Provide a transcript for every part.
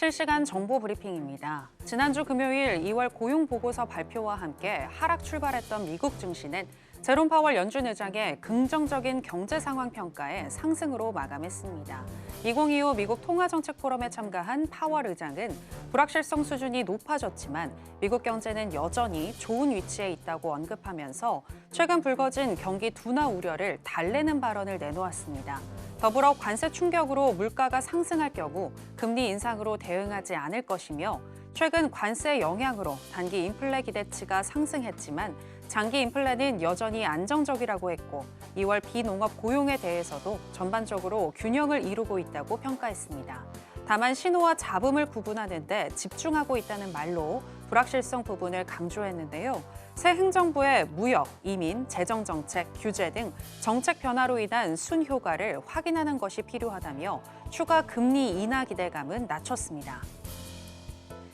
실시간 정보 브리핑입니다. 지난주 금요일 2월 고용 보고서 발표와 함께 하락 출발했던 미국 증시는 제롬 파월 연준 의장의 긍정적인 경제 상황 평가에 상승으로 마감했습니다. 2025 미국 통화정책 포럼에 참가한 파월 의장은 불확실성 수준이 높아졌지만 미국 경제는 여전히 좋은 위치에 있다고 언급하면서 최근 불거진 경기 둔화 우려를 달래는 발언을 내놓았습니다. 더불어 관세 충격으로 물가가 상승할 경우 금리 인상으로 대응하지 않을 것이며 최근 관세 영향으로 단기 인플레 기대치가 상승했지만 장기 인플레는 여전히 안정적이라고 했고 2월 비농업 고용에 대해서도 전반적으로 균형을 이루고 있다고 평가했습니다. 다만 신호와 잡음을 구분하는 데 집중하고 있다는 말로 불확실성 부분을 강조했는데요. 새 행정부의 무역, 이민, 재정정책, 규제 등 정책 변화로 인한 순효과를 확인하는 것이 필요하다며 추가 금리 인하 기대감은 낮췄습니다.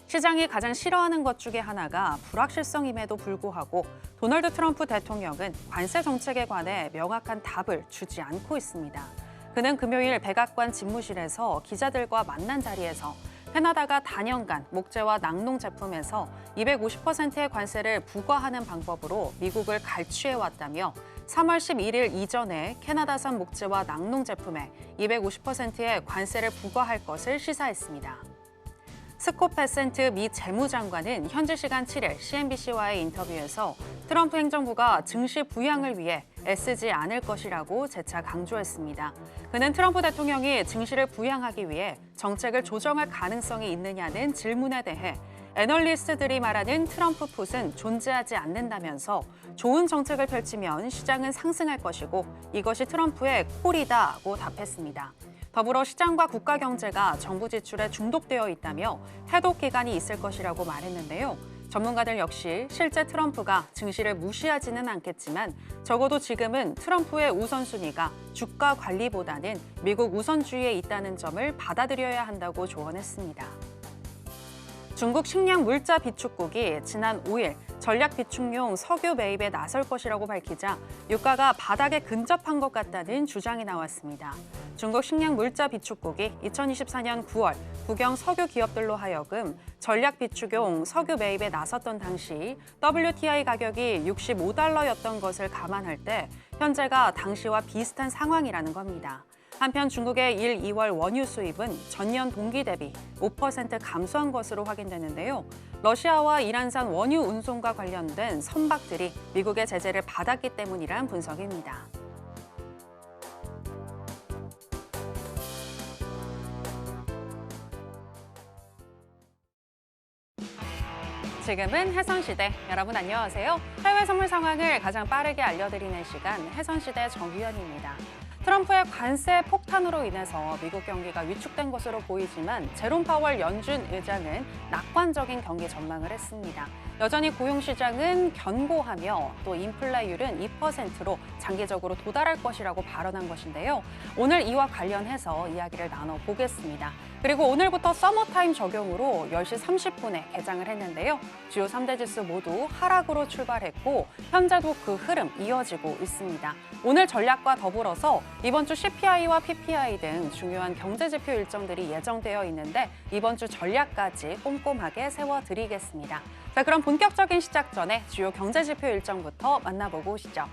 시장이 가장 싫어하는 것 중에 하나가 불확실성임에도 불구하고 도널드 트럼프 대통령은 관세 정책에 관해 명확한 답을 주지 않고 있습니다. 그는 금요일 백악관 집무실에서 기자들과 만난 자리에서 캐나다가 단연간 목재와 낙농 제품에서 250%의 관세를 부과하는 방법으로 미국을 갈취해왔다며 3월 11일 이전에 캐나다산 목재와 낙농 제품에 250%의 관세를 부과할 것을 시사했습니다. 스콧 베센트 미 재무장관은 현지 시간 7일 CNBC와의 인터뷰에서 트럼프 행정부가 증시 부양을 위해 애쓰지 않을 것이라고 재차 강조했습니다. 그는 트럼프 대통령이 증시를 부양하기 위해 정책을 조정할 가능성이 있느냐는 질문에 대해 애널리스트들이 말하는 트럼프 풋은 존재하지 않는다면서 좋은 정책을 펼치면 시장은 상승할 것이고 이것이 트럼프의 콜이다고 답했습니다. 더불어 시장과 국가 경제가 정부 지출에 중독되어 있다며 해독 기간이 있을 것이라고 말했는데요. 전문가들 역시 실제 트럼프가 증시를 무시하지는 않겠지만 적어도 지금은 트럼프의 우선순위가 주가 관리보다는 미국 우선주의에 있다는 점을 받아들여야 한다고 조언했습니다. 중국 식량 물자 비축국이 지난 5일 전략 비축용 석유 매입에 나설 것이라고 밝히자 유가가 바닥에 근접한 것 같다는 주장이 나왔습니다. 중국 식량 물자 비축국이 2024년 9월 국영 석유 기업들로 하여금 전략 비축용 석유 매입에 나섰던 당시 WTI 가격이 65달러였던 것을 감안할 때 현재가 당시와 비슷한 상황이라는 겁니다. 한편 중국의 1, 2월 원유 수입은 전년 동기 대비 5% 감소한 것으로 확인되는데요. 러시아와 이란산 원유 운송과 관련된 선박들이 미국의 제재를 받았기 때문이란 분석입니다. 지금은 해선시대. 여러분 안녕하세요. 해외 선물 상황을 가장 빠르게 알려드리는 시간 해선시대 정유연입니다. 트럼프의 관세 폭탄으로 인해서 미국 경기가 위축된 것으로 보이지만 제롬 파월 연준 의장은 낙관적인 경기 전망을 했습니다. 여전히 고용시장은 견고하며 또 인플레율은 2%로 장기적으로 도달할 것이라고 발언한 것인데요. 오늘 이와 관련해서 이야기를 나눠보겠습니다. 그리고 오늘부터 서머타임 적용으로 10시 30분에 개장을 했는데요. 주요 3대 지수 모두 하락으로 출발했고 현재도 그 흐름 이어지고 있습니다. 오늘 전략과 더불어서 이번 주 CPI와 PPI 등 중요한 경제지표 일정들이 예정되어 있는데 이번 주 전략까지 꼼꼼하게 세워드리겠습니다. 자, 그럼 본격적인 시작 전에 주요 경제지표 일정부터 만나보고 오시죠.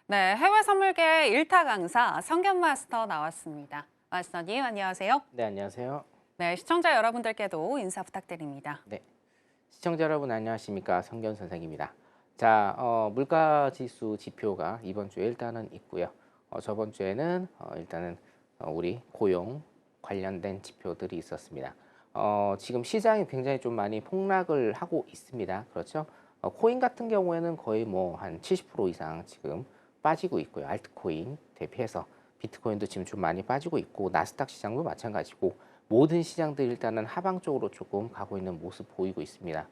네, 해외 선물계 1타 강사 성견 마스터 나왔습니다. 마스터님 안녕하세요. 네, 안녕하세요. 네, 시청자 여러분들께도 인사 부탁드립니다. 네, 시청자 여러분 안녕하십니까? 성견 선생입니다. 자, 물가 지수 지표가 이번 주에 일단은 있고요. 저번 주에는 일단은 우리 고용 관련된 지표들이 있었습니다. 지금 시장이 굉장히 좀 많이 폭락을 하고 있습니다. 그렇죠? 코인 같은 경우에는 거의 뭐 한 70% 이상 지금 빠지고 있고요. 알트코인 대비해서 비트코인도 지금 좀 많이 빠지고 있고 나스닥 시장도 마찬가지고 모든 시장들이 일단은 하방 쪽으로 조금 가고 있는 모습 보이고 있습니다.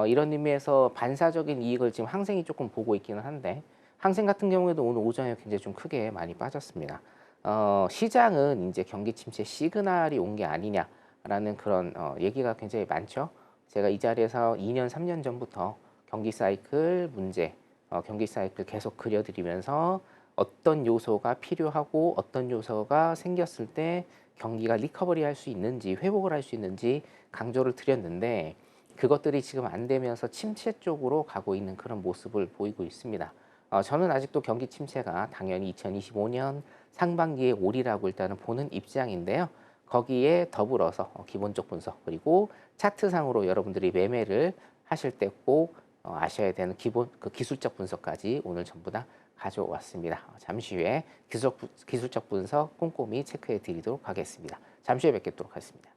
이런 의미에서 반사적인 이익을 지금 항생이 조금 보고 있기는 한데 항생 같은 경우에도 오늘 오전에 굉장히 좀 크게 많이 빠졌습니다. 시장은 이제 경기 침체 시그널이 온 게 아니냐라는 그런 얘기가 굉장히 많죠. 제가 이 자리에서 2년, 3년 전부터 경기 사이클 문제, 경기 사이클 계속 그려드리면서 어떤 요소가 필요하고 어떤 요소가 생겼을 때 경기가 리커버리 할 수 있는지 회복을 할 수 있는지 강조를 드렸는데 그것들이 지금 안 되면서 침체 쪽으로 가고 있는 그런 모습을 보이고 있습니다. 저는 아직도 경기 침체가 당연히 2025년 상반기에 오리라고 일단은 보는 입장인데요. 거기에 더불어서 기본적 분석 그리고 차트상으로 여러분들이 매매를 하실 때 꼭 아셔야 되는 기본 그 기술적 분석까지 오늘 전부 다 가져왔습니다. 잠시 후에 기술적 분석 꼼꼼히 체크해 드리도록 하겠습니다. 잠시 후에 뵙도록 하겠습니다.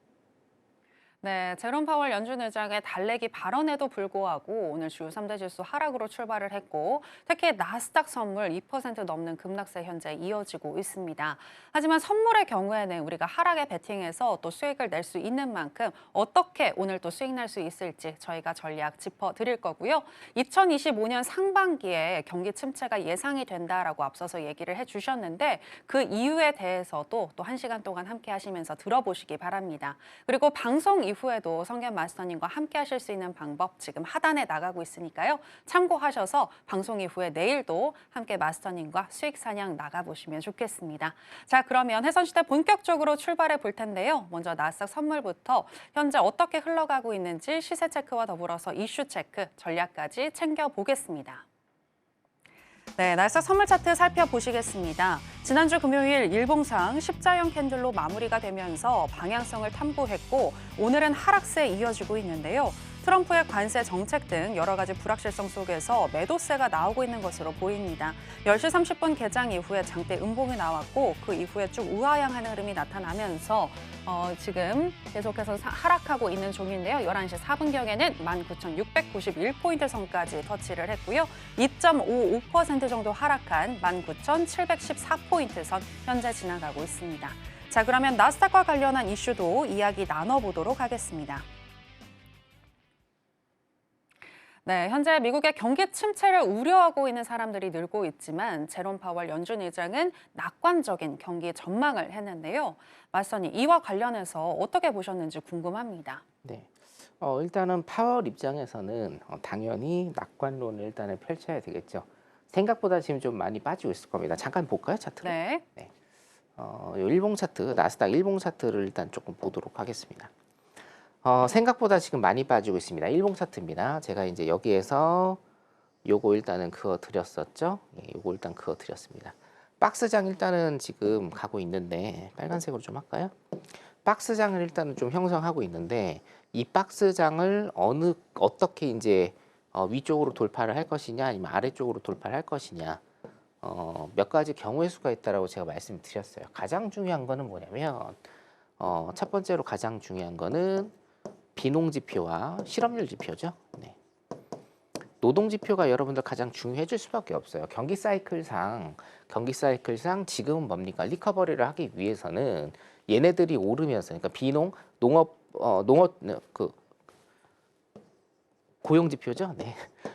네, 제롬 파월 연준 의장의 달래기 발언에도 불구하고 오늘 주요 3대 지수 하락으로 출발을 했고 특히 나스닥 선물 2% 넘는 급락세 현재 이어지고 있습니다. 하지만 선물의 경우에는 우리가 하락에 베팅해서 또 수익을 낼 수 있는 만큼 어떻게 오늘 또 수익 낼 수 있을지 저희가 전략 짚어드릴 거고요. 2025년 상반기에 경기 침체가 예상이 된다라고 앞서서 얘기를 해주셨는데 그 이유에 대해서도 또 1시간 동안 함께 하시면서 들어보시기 바랍니다. 그리고 방송 이후에도 성견 마스터님과 함께 하실 수 있는 방법 지금 하단에 나가고 있으니까요. 참고하셔서 방송 이후에 내일도 함께 마스터님과 수익 사냥 나가보시면 좋겠습니다. 자, 그러면 해선시대 본격적으로 출발해 볼 텐데요. 먼저 나스닥 선물부터 현재 어떻게 흘러가고 있는지 시세 체크와 더불어서 이슈 체크, 전략까지 챙겨보겠습니다. 네, 나스닥 선물 차트 살펴보시겠습니다. 지난주 금요일 일봉상 십자형 캔들로 마무리가 되면서 방향성을 탐구했고 오늘은 하락세에 이어지고 있는데요. 트럼프의 관세 정책 등 여러 가지 불확실성 속에서 매도세가 나오고 있는 것으로 보입니다. 10시 30분 개장 이후에 장대 음봉이 나왔고 그 이후에 쭉 우하향하는 흐름이 나타나면서 지금 계속해서 하락하고 있는 종인데요. 11시 4분경에는 19,691포인트 선까지 터치를 했고요. 2.55% 정도 하락한 19,714포인트 선 현재 지나가고 있습니다. 자, 그러면 나스닥과 관련한 이슈도 이야기 나눠보도록 하겠습니다. 네, 현재 미국의 경기 침체를 우려하고 있는 사람들이 늘고 있지만 제롬 파월 연준 의장은 낙관적인 경기 전망을 했는데요. 마스터님, 이와 관련해서 어떻게 보셨는지 궁금합니다. 네. 일단은 파월 입장에서는 당연히 낙관론을 일단은 펼쳐야 되겠죠. 생각보다 지금 좀 많이 빠지고 있을 겁니다. 잠깐 볼까요, 차트를? 네. 네. 일봉 차트, 나스닥 일봉 차트를 일단 조금 보도록 하겠습니다. 생각보다 지금 많이 빠지고 있습니다. 일봉 차트입니다. 제가 이제 여기에서 요거 일단은 그어 드렸었죠. 예, 요거 일단 그어 드렸습니다. 박스장 일단은 지금 가고 있는데 빨간색으로 좀 할까요? 박스장을 일단은 좀 형성하고 있는데 이 박스장을 어떻게 이제 위쪽으로 돌파를 할 것이냐 아니면 아래쪽으로 돌파를 할 것이냐 몇 가지 경우의 수가 있다라고 제가 말씀드렸어요. 가장 중요한 거는 뭐냐면 첫 번째로 가장 중요한 거는 비농 지표와 실업률 지표죠. 네. 노동 지표가 여러분들 가장 중요해질 수밖에 없어요. 경기 사이클상 지금은 뭡니까? 리커버리를 하기 위해서는 얘네들이 오르면서 그러니까 비농 농업 그 고용 지표죠. 네.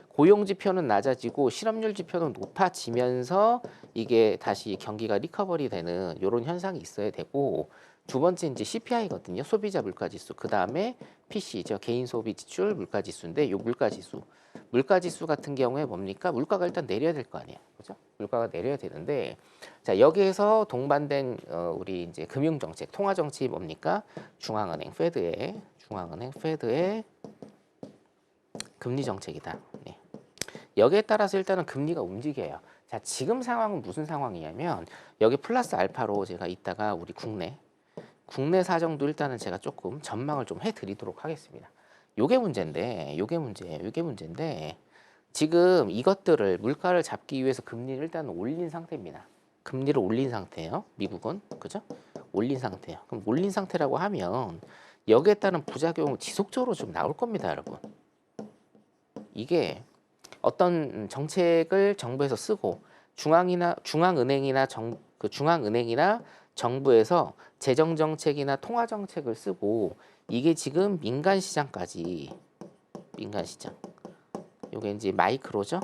고용 지표는 낮아지고 실업률 지표는 높아지면서 이게 다시 경기가 리커버리 되는 이런 현상이 있어야 되고 두 번째 이제 CPI거든요. 소비자 물가지수. 그다음에 PC죠. 개인 소비 지출 물가지수인데 이 물가지수 같은 경우에 뭡니까? 물가가 일단 내려야 될 거 아니에요. 그죠? 물가가 내려야 되는데 자, 여기에서 동반된 우리 이제 금융 정책, 통화 정책이 뭡니까? 중앙은행 페드의 금리 정책이다. 네. 여기에 따라서 일단은 금리가 움직여요. 자, 지금 상황은 무슨 상황이냐면 여기 플러스 알파로 제가 이따가 우리 국내 사정도 일단은 제가 조금 전망을 좀 해드리도록 하겠습니다. 요게 문제인데 지금 이것들을 물가를 잡기 위해서 금리를 일단 올린 상태입니다. 금리를 올린 상태예요. 미국은 그죠? 올린 상태예요. 그럼 올린 상태라고 하면 여기에 따른 부작용은 지속적으로 좀 나올 겁니다, 여러분. 이게 어떤 정책을 정부에서 쓰고 중앙은행이나 정부에서 재정 정책이나 통화 정책을 쓰고 이게 지금 민간 시장까지 민간 시장 요게 이제 마이크로죠.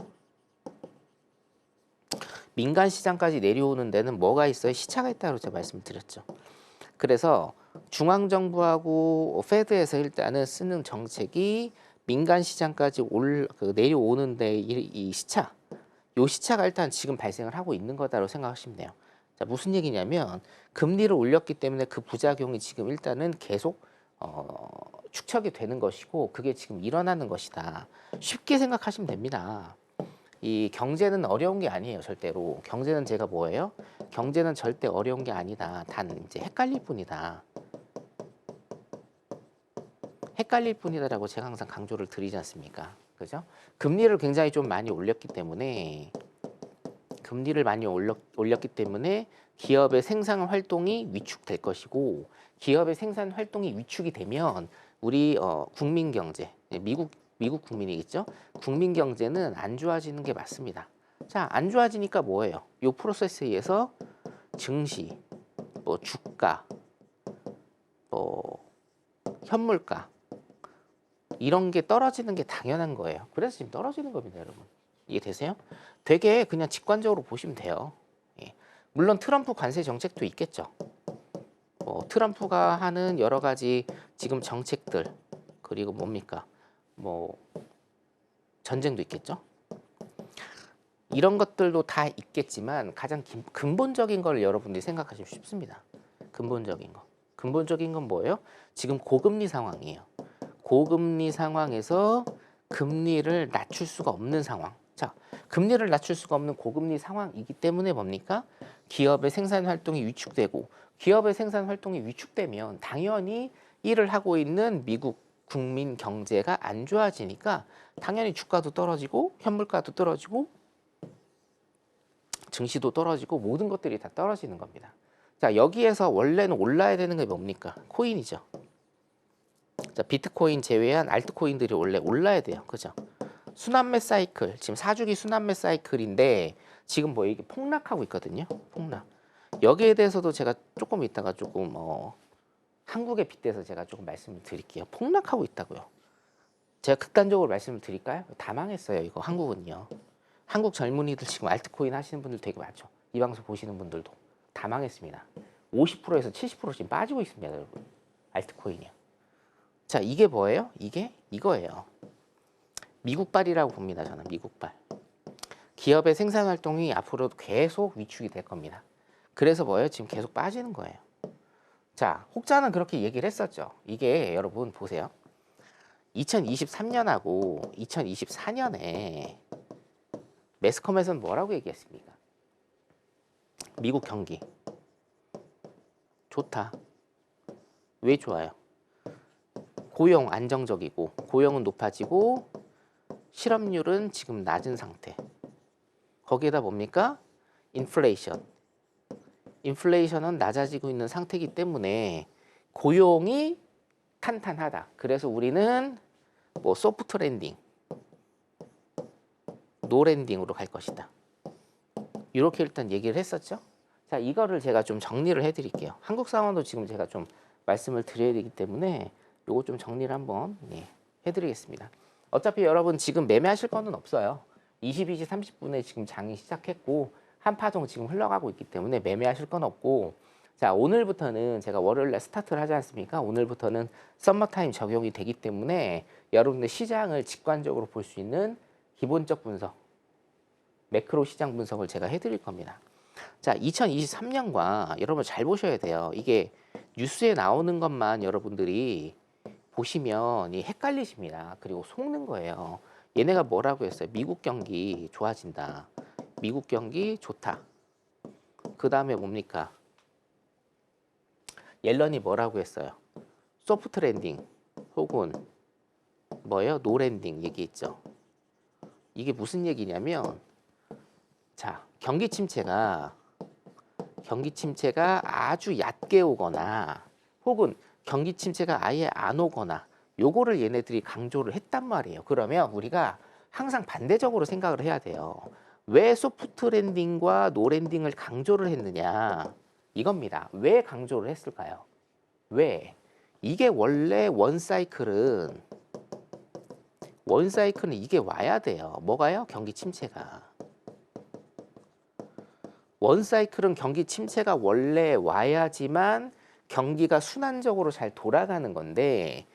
민간 시장까지 내려오는 데는 뭐가 있어요? 시차가 있다고 제가 말씀을 드렸죠. 그래서 중앙 정부하고 페드에서 일단은 쓰는 정책이 민간 시장까지 내려오는데 이 시차, 요 시차가 일단 지금 발생을 하고 있는 거다라고 생각하시면 돼요. 자, 무슨 얘기냐면 금리를 올렸기 때문에 그 부작용이 지금 일단은 계속 축적이 되는 것이고 그게 지금 일어나는 것이다. 쉽게 생각하시면 됩니다. 이 경제는 어려운 게 아니에요, 절대로. 경제는 제가 뭐예요? 경제는 절대 어려운 게 아니다. 단 이제 헷갈릴 뿐이다. 헷갈릴 뿐이다라고 제가 항상 강조를 드리지 않습니까? 그죠? 금리를 굉장히 좀 많이 올렸기 때문에 기업의 생산 활동이 위축될 것이고 기업의 생산 활동이 위축이 되면 우리 국민 경제, 미국 국민이겠죠? 국민 경제는 안 좋아지는 게 맞습니다. 자, 안 좋아지니까 뭐예요? 이 프로세스에 의해서 증시, 뭐 주가, 뭐 현물가 이런 게 떨어지는 게 당연한 거예요. 그래서 지금 떨어지는 겁니다, 여러분. 이해되세요? 되게 그냥 직관적으로 보시면 돼요. 예. 물론 트럼프 관세 정책도 있겠죠. 트럼프가 하는 여러 가지 지금 정책들 그리고 뭡니까? 뭐 전쟁도 있겠죠. 이런 것들도 다 있겠지만 가장 근본적인 걸 여러분들이 생각하시면 쉽습니다. 근본적인 건 뭐예요? 지금 고금리 상황이에요. 고금리 상황에서 금리를 낮출 수가 없는 상황. 자, 금리를 낮출 수가 없는 고금리 상황이기 때문에 뭡니까? 기업의 생산 활동이 위축되고 기업의 생산 활동이 위축되면 당연히 일을 하고 있는 미국 국민 경제가 안 좋아지니까 당연히 주가도 떨어지고 현물가도 떨어지고 증시도 떨어지고 모든 것들이 다 떨어지는 겁니다. 자, 여기에서 원래는 올라야 되는 게 뭡니까? 코인이죠. 자, 비트코인 제외한 알트코인들이 원래 올라야 돼요. 그죠? 순환매 사이클, 지금 4주기 순환매 사이클인데 지금 뭐 이게 폭락하고 있거든요. 폭락. 여기에 대해서도 제가 조금 이따가 조금 한국에 빗대서 제가 조금 말씀을 드릴게요. 폭락하고 있다고요. 제가 극단적으로 말씀을 드릴까요? 다 망했어요. 이거 한국은요. 한국 젊은이들 지금 알트코인 하시는 분들 되게 많죠. 이 방송 보시는 분들도 다 망했습니다. 50%에서 70% 지금 빠지고 있습니다, 여러분. 알트코인이요. 자, 이게 뭐예요? 이게 이거예요. 미국발이라고 봅니다. 저는 미국발. 기업의 생산 활동이 앞으로도 계속 위축이 될 겁니다. 그래서 뭐예요? 지금 계속 빠지는 거예요. 자, 혹자는 그렇게 얘기를 했었죠. 이게 여러분 보세요. 2023년하고 2024년에 매스컴에서는 뭐라고 얘기했습니까? 미국 경기 좋다. 왜 좋아요? 고용 안정적이고 고용은 높아지고 실업률은 지금 낮은 상태. 거기에다 뭡니까? 인플레이션은 낮아지고 있는 상태이기 때문에 고용이 탄탄하다. 그래서 우리는 뭐 소프트 랜딩, 노 랜딩으로 갈 것이다. 이렇게 일단 얘기를 했었죠. 자, 이거를 제가 좀 정리를 해드릴게요. 한국 상황도 지금 제가 좀 말씀을 드려야 되기 때문에 요거 좀 정리를 한번 해드리겠습니다. 어차피 여러분 지금 매매하실 거는 없어요. 22시 30분에 지금 장이 시작했고 한 파동 지금 흘러가고 있기 때문에 매매하실 건 없고, 자, 오늘부터는 제가 월요일날 스타트를 하지 않습니까? 오늘부터는 썸머타임 적용이 되기 때문에 여러분들 시장을 직관적으로 볼 수 있는 기본적 분석, 매크로 시장 분석을 제가 해드릴 겁니다. 자, 2023년과 여러분 잘 보셔야 돼요. 이게 뉴스에 나오는 것만 여러분들이 보시면 헷갈리십니다. 그리고 속는 거예요. 얘네가 뭐라고 했어요? 미국 경기 좋아진다. 미국 경기 좋다. 그 다음에 뭡니까? 옐런이 뭐라고 했어요? 소프트 랜딩 혹은 뭐예요? 노 랜딩 얘기했죠. 이게 무슨 얘기냐면, 자, 경기 침체가 아주 얕게 오거나 혹은 경기 침체가 아예 안 오거나 요거를 얘네들이 강조를 했단 말이에요. 그러면 우리가 항상 반대적으로 생각을 해야 돼요. 왜 소프트 랜딩과 노 랜딩을 강조를 했느냐 이겁니다. 왜 강조를 했을까요? 왜? 이게 원래 원사이클은 이게 와야 돼요. 뭐가요? 경기 침체가. 원사이클은 경기 침체가 원래 와야지만 경기가 순환적으로 잘 돌아가는 건데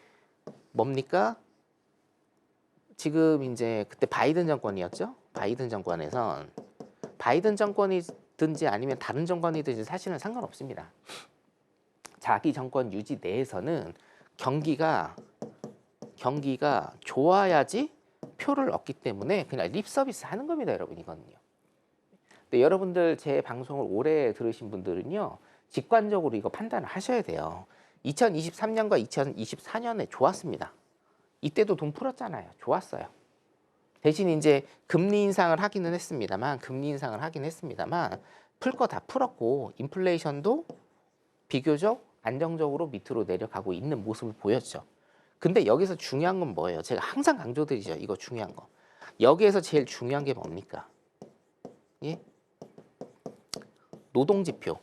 뭡니까? 지금 이제 그때 바이든 정권이었죠? 바이든 정권에선 바이든 정권이든지 아니면 다른 정권이든지 사실은 상관없습니다. 자기 정권 유지 내에서는 경기가 좋아야지 표를 얻기 때문에 그냥 립 서비스 하는 겁니다, 여러분 이거는요. 근데 여러분들 제 방송을 오래 들으신 분들은요, 직관적으로 이거 판단을 하셔야 돼요. 2023년과 2024년에 좋았습니다. 이때도 돈 풀었잖아요. 좋았어요. 대신 이제 금리 인상을 하기는 했습니다만, 풀 거 다 풀었고 인플레이션도 비교적 안정적으로 밑으로 내려가고 있는 모습을 보였죠. 근데 여기서 중요한 건 뭐예요? 제가 항상 강조드리죠. 이거 중요한 거. 여기에서 제일 중요한 게 뭡니까? 예? 노동지표.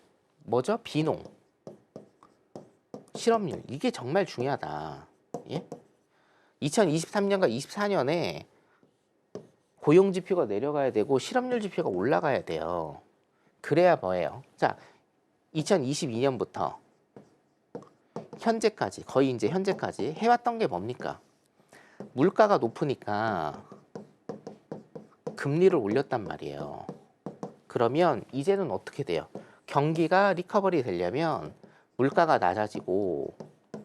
뭐죠? 비농. 실업률. 이게 정말 중요하다. 예? 2023년과 24년에 고용지표가 내려가야 되고 실업률 지표가 올라가야 돼요. 그래야 뭐예요? 자, 2022년부터 현재까지, 거의 이제 현재까지 해왔던 게 뭡니까? 물가가 높으니까 금리를 올렸단 말이에요. 그러면 이제는 어떻게 돼요? 경기가 리커버리 되려면 물가가 낮아지고,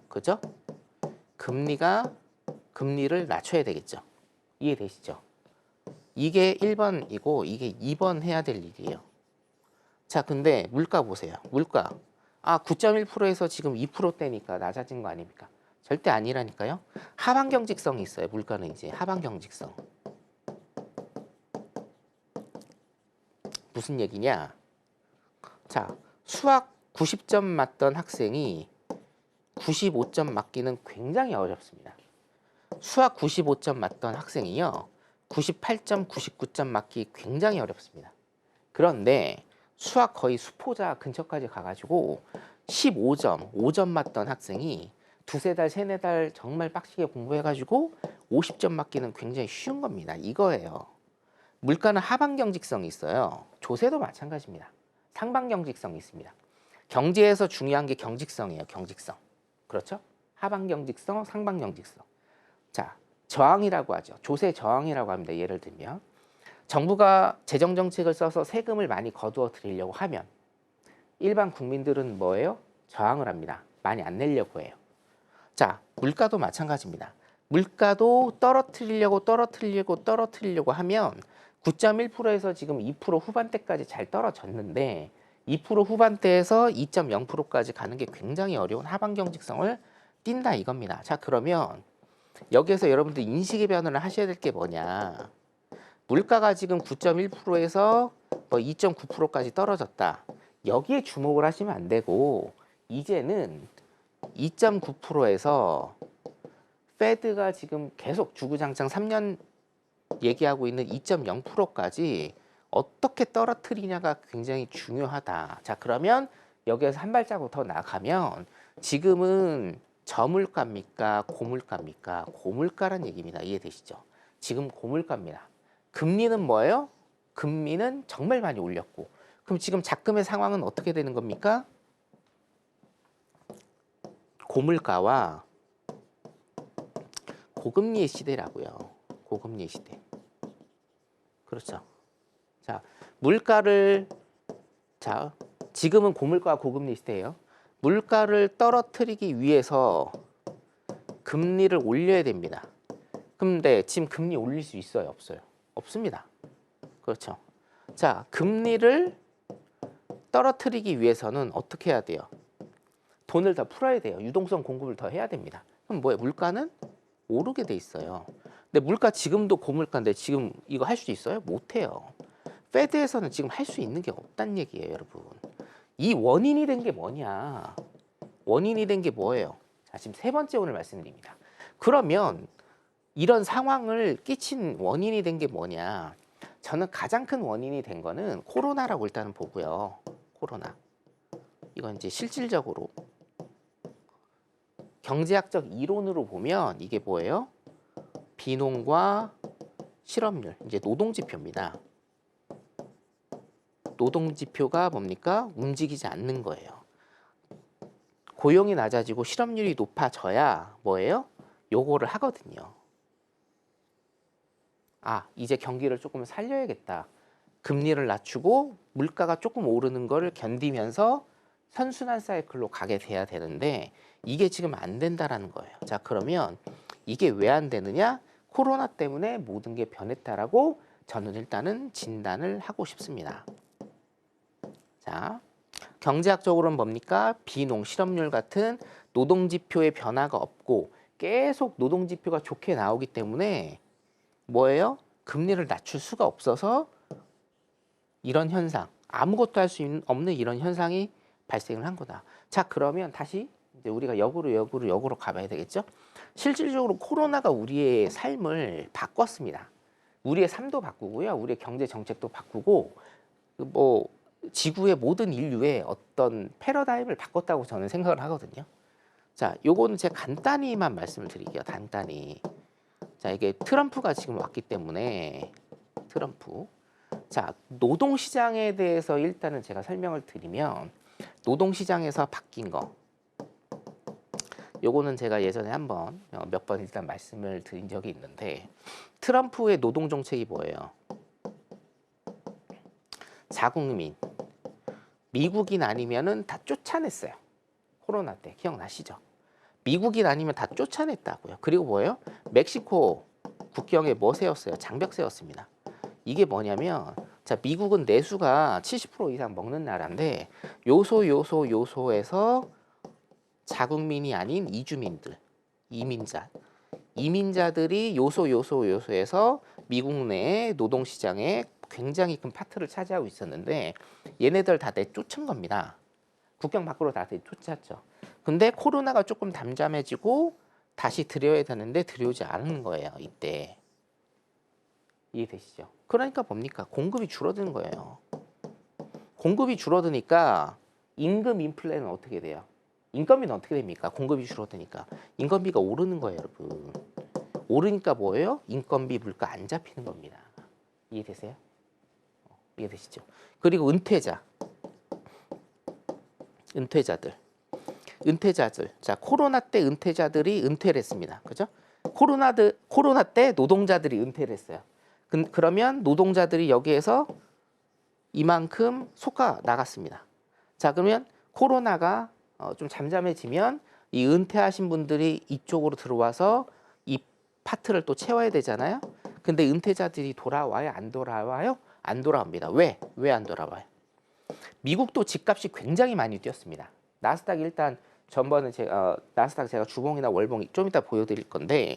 그죠? 금리를 낮춰야 되겠죠. 이해되시죠? 이게 1번이고 이게 2번 해야 될 일이에요. 자, 근데 물가 보세요. 물가. 9.1%에서 지금 2%대니까 낮아진 거 아닙니까? 절대 아니라니까요. 하방 경직성이 있어요. 물가는 이제 하방 경직성. 무슨 얘기냐? 자, 수학 90점 맞던 학생이 95점 맞기는 굉장히 어렵습니다. 수학 95점 맞던 학생이요, 98점, 99점 맞기 굉장히 어렵습니다. 그런데 수학 거의 수포자 근처까지 가가지고 15점, 5점 맞던 학생이 두세 달, 세네 달 정말 빡시게 공부해가지고 50점 맞기는 굉장히 쉬운 겁니다. 이거예요. 물가는 하방 경직성이 있어요. 조세도 마찬가지입니다. 상방 경직성이 있습니다. 경제에서 중요한 게 경직성이에요. 경직성. 그렇죠? 하방 경직성, 상방 경직성. 자, 저항이라고 하죠. 조세 저항이라고 합니다. 예를 들면 정부가 재정 정책을 써서 세금을 많이 거두어 드리려고 하면 일반 국민들은 뭐예요? 저항을 합니다. 많이 안 내려고 해요. 자, 물가도 마찬가지입니다. 물가도 떨어뜨리려고 하면 9.1%에서 지금 2% 후반대까지 잘 떨어졌는데 2% 후반대에서 2.0%까지 가는 게 굉장히 어려운 하방 경직성을 띈다 이겁니다. 자, 그러면 여기에서 여러분들 인식의 변화를 하셔야 될 게 뭐냐? 물가가 지금 9.1%에서 2.9%까지 떨어졌다. 여기에 주목을 하시면 안 되고 이제는 2.9%에서 페드가 지금 계속 주구장창 3년 얘기하고 있는 2.0%까지 어떻게 떨어뜨리냐가 굉장히 중요하다. 자, 그러면 여기에서 한 발자국 더 나가면 지금은 저물가입니까? 고물가입니까? 고물가란 얘기입니다. 이해되시죠? 지금 고물가입니다. 금리는 뭐예요? 금리는 정말 많이 올렸고, 그럼 지금 작금의 상황은 어떻게 되는 겁니까? 고물가와 고금리의 시대라고요. 고금리의 시대. 그렇죠. 자, 지금은 고물가와 고금리 시대예요. 물가를 떨어뜨리기 위해서 금리를 올려야 됩니다. 근데 지금 금리 올릴 수 있어요? 없어요? 없습니다. 그렇죠. 자, 금리를 떨어뜨리기 위해서는 어떻게 해야 돼요? 돈을 더 풀어야 돼요. 유동성 공급을 더 해야 됩니다. 그럼 뭐예요? 물가는 오르게 돼 있어요. 근데 물가 지금도 고물가인데 지금 이거 할 수 있어요? 못 해요. 페드에서는 지금 할 수 있는 게 없다는 얘기예요, 여러분. 이 원인이 된 게 뭐냐? 원인이 된 게 뭐예요? 자, 지금 세 번째 오늘 말씀드립니다. 그러면 이런 상황을 끼친 원인이 된 게 뭐냐? 저는 가장 큰 원인이 된 거는 코로나라고 일단은 보고요. 코로나. 이건 이제 실질적으로 경제학적 이론으로 보면 이게 뭐예요? 비농과 실업률, 이제 노동지표입니다. 노동지표가 뭡니까? 움직이지 않는 거예요. 고용이 낮아지고 실업률이 높아져야 뭐예요? 요거를 하거든요. 아, 이제 경기를 조금 살려야겠다. 금리를 낮추고 물가가 조금 오르는 거를 견디면서 선순환 사이클로 가게 돼야 되는데 이게 지금 안 된다라는 거예요. 자, 그러면 이게 왜 안 되느냐? 코로나 때문에 모든 게 변했다라고 저는 일단은 진단을 하고 싶습니다. 자, 경제학적으로는 뭡니까? 비농, 실업률 같은 노동지표의 변화가 없고 계속 노동지표가 좋게 나오기 때문에 뭐예요? 금리를 낮출 수가 없어서 이런 현상, 아무것도 할 수 없는 이런 현상이 발생을 한 거다. 자, 그러면 다시 이제 우리가 역으로 가봐야 되겠죠? 실질적으로 코로나가 우리의 삶을 바꿨습니다. 우리의 삶도 바꾸고요, 우리의 경제 정책도 바꾸고, 뭐 지구의 모든 인류의 어떤 패러다임을 바꿨다고 저는 생각을 하거든요. 자, 요거는 제가 간단히만 말씀을 드릴게요. 간단히. 자, 이게 트럼프가 지금 왔기 때문에 트럼프. 자, 노동시장에 대해서 일단은 제가 설명을 드리면 노동시장에서 바뀐 거. 요거는 제가 예전에 한번 몇 번 일단 말씀을 드린 적이 있는데 트럼프의 노동정책이 뭐예요? 자국민, 미국인 아니면은 다 쫓아냈어요. 코로나 때 기억나시죠? 미국인 아니면 다 쫓아냈다고요. 그리고 뭐예요? 멕시코 국경에 뭐 세웠어요? 장벽 세웠습니다. 이게 뭐냐면 자, 미국은 내수가 70% 이상 먹는 나라인데 요소에서 자국민이 아닌 이주민들, 이민자들이 요소에서 미국 내 노동시장에 굉장히 큰 파트를 차지하고 있었는데 얘네들 다 내쫓은 겁니다. 국경 밖으로 다 내쫓았죠. 근데 코로나가 조금 잠잠해지고 다시 들여야 되는데 들여오지 않은 거예요. 이때. 이해되시죠? 그러니까 뭡니까? 공급이 줄어드는 거예요. 공급이 줄어드니까 임금 인플레는 어떻게 돼요? 인건비는 어떻게 됩니까? 공급이 줄어드니까. 인건비가 오르는 거예요, 여러분. 오르니까 뭐예요? 인건비 물가 안 잡히는 겁니다. 이해되세요? 이해되시죠? 그리고 은퇴자들. 자, 코로나 때 은퇴자들이 은퇴를 했습니다. 그죠? 코로나 때 노동자들이 은퇴를 했어요. 그러면 노동자들이 여기에서 이만큼 솟아 나갔습니다. 자, 그러면 코로나가 좀 잠잠해지면 이 은퇴하신 분들이 이쪽으로 들어와서 이 파트를 또 채워야 되잖아요. 근데 은퇴자들이 돌아와요? 안 돌아와요? 안 돌아옵니다. 왜 안 돌아와요? 미국도 집값이 굉장히 많이 뛰었습니다. 나스닥 일단 전번에 나스닥 제가 주봉이나 월봉 좀 이따 보여드릴 건데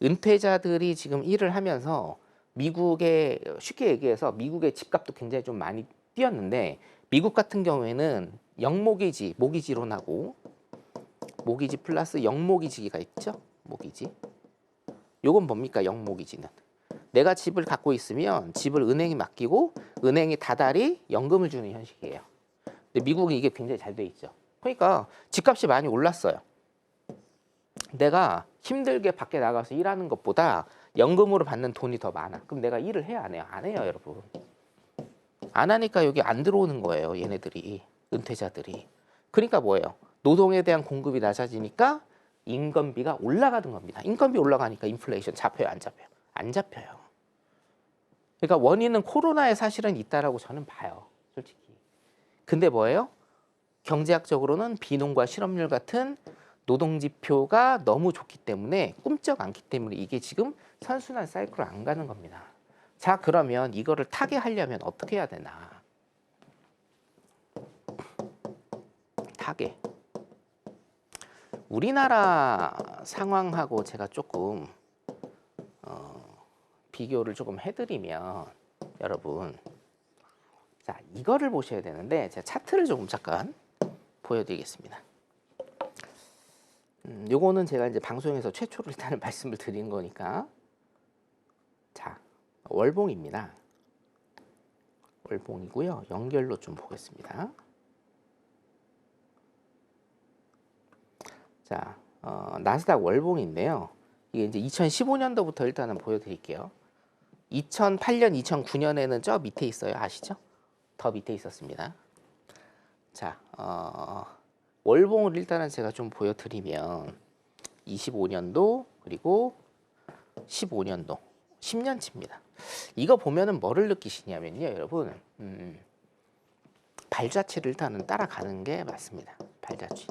은퇴자들이 지금 일을 하면서 미국의 쉽게 얘기해서 미국의 집값도 굉장히 좀 많이 뛰었는데 미국 같은 경우에는 모기지론하고 모기지 플러스 영모기지가 있죠. 모기지. 요건 뭡니까? 영모기지는. 내가 집을 갖고 있으면 집을 은행에 맡기고 은행이 다달이 연금을 주는 형식이에요. 근데 미국은 이게 굉장히 잘 돼 있죠. 그러니까 집값이 많이 올랐어요. 내가 힘들게 밖에 나가서 일하는 것보다 연금으로 받는 돈이 더 많아. 그럼 내가 일을 해야 안 해요? 안 해요, 여러분. 안 하니까 여기 안 들어오는 거예요, 얘네들이. 은퇴자들이. 그러니까 뭐예요? 노동에 대한 공급이 낮아지니까 인건비가 올라가는 겁니다. 인건비 올라가니까 인플레이션 잡혀요, 안 잡혀요? 안 잡혀요. 그러니까 원인은 코로나에 사실은 있다라고 저는 봐요, 솔직히. 근데 뭐예요? 경제학적으로는 비농과 실업률 같은 노동지표가 너무 좋기 때문에 꿈쩍 않기 때문에 이게 지금 선순환 사이클로 안 가는 겁니다. 자, 그러면 이거를 타게 하려면 어떻게 해야 되나? 타게. 우리나라 상황하고 제가 조금 비교를 조금 해드리면 여러분, 자, 이거를 보셔야 되는데 제가 차트를 조금 잠깐 보여드리겠습니다. 요거는 제가 이제 방송에서 최초로 일단은 말씀을 드린 거니까. 자, 월봉입니다. 월봉이고요. 연결로 좀 보겠습니다. 자, 나스닥 월봉인데요. 이게 이제 2015년도부터 일단은 보여드릴게요. 2008년, 2009년에는 저 밑에 있어요. 아시죠? 더 밑에 있었습니다. 자, 월봉을 일단은 제가 좀 보여드리면 25년도 그리고 15년도 10년치입니다. 이거 보면은 뭐를 느끼시냐면요, 여러분. 발자취를 일단은 따라가는 게 맞습니다. 발자취.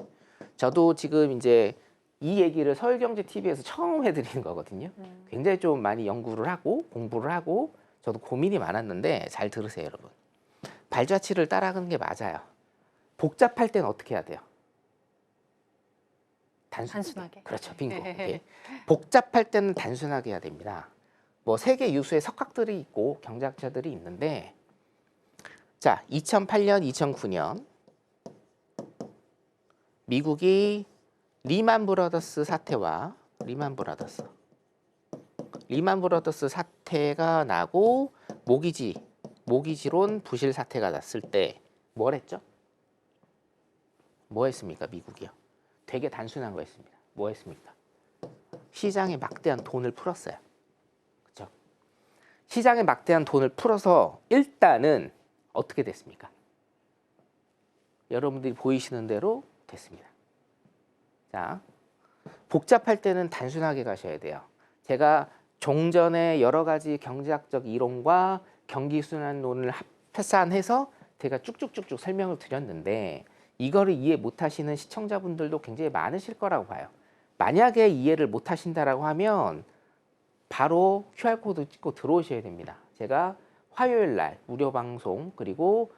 저도 지금 이제 이 얘기를 서울경제TV에서 처음 해드리는 거거든요. 굉장히 좀 많이 연구를 하고 공부를 하고 저도 고민이 많았는데 잘 들으세요, 여러분. 발자취를 따라가는 게 맞아요. 복잡할 때는 어떻게 해야 돼요? 단순하게. 그렇죠, 빙고. 예. 복잡할 때는 단순하게 해야 됩니다. 뭐 세계 유수의 석학들이 있고 경제학자들이 있는데, 자, 2008년, 2009년 미국이 리만 브라더스 사태와 리만 브라더스 사태가 나고 모기지론 부실 사태가 났을 때 뭘 했죠? 뭐 했습니까? 미국이요. 되게 단순한 거 했습니다. 뭐 했습니까? 시장에 막대한 돈을 풀었어요. 그렇죠? 시장에 막대한 돈을 풀어서 일단은 어떻게 됐습니까? 여러분들이 보이시는 대로 됐습니다. 자, 복잡할 때는 단순하게 가셔야 돼요. 제가 종전의 여러 가지 경제학적 이론과 경기순환론을 합산해서 제가 쭉쭉쭉쭉 설명을 드렸는데 이거를 이해 못하시는 시청자분들도 굉장히 많으실 거라고 봐요. 만약에 이해를 못하신다라고 하면 바로 QR코드 찍고 들어오셔야 됩니다. 제가 화요일 날 무료 방송 그리고